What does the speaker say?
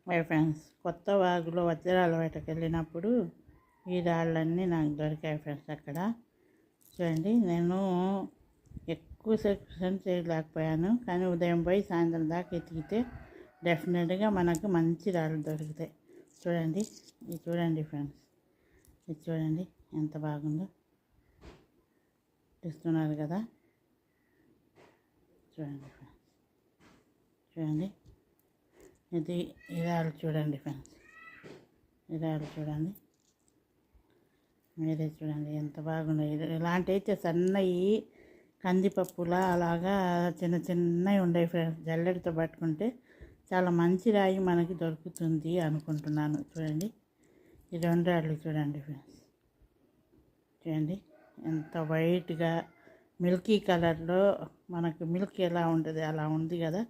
My friends, కొత్త వాగులో వజ్రాల వేటకు వెళ్ళినప్పుడు ఈ రాళ్ళన్నీ నాకు దొరికాయి ఫ్రెండ్స్. అక్కడ చూడండి, నేను ఎక్కువసేపు స్పెండ్ చేయలేకపోయాను, కానీ ఉదయం పోయి సాయంత్రం దాకా ఎతికితే డెఫినెట్గా మనకు మంచి రాళ్ళు దొరుకుతాయి. చూడండి, ఇది చూడండి ఫ్రెండ్స్, ఇది చూడండి ఎంత బాగుందో, చూస్తున్నారు కదా. చూడండి ఫ్రెండ్స్, చూడండి, ఇది ఇరాలు చూడండి ఫ్రెండ్స్, ఇరాలు చూడండి, మీరే చూడండి ఎంత బాగున్నాయి. ఇలాంటి అయితే సన్నవి కందిపప్పులా అలాగా చిన్న చిన్నవి ఉండేవి ఫ్రెండ్స్. జల్లెడతో పట్టుకుంటే చాలా మంచి రాయి మనకి దొరుకుతుంది అనుకుంటున్నాను. చూడండి, ఈ రెండు రాళ్ళు చూడండి ఫ్రెండ్స్, చూడండి ఎంత వైట్గా మిల్కీ కలర్లో, మనకు మిల్క్ ఎలా ఉంటుంది అలా ఉంది కదా.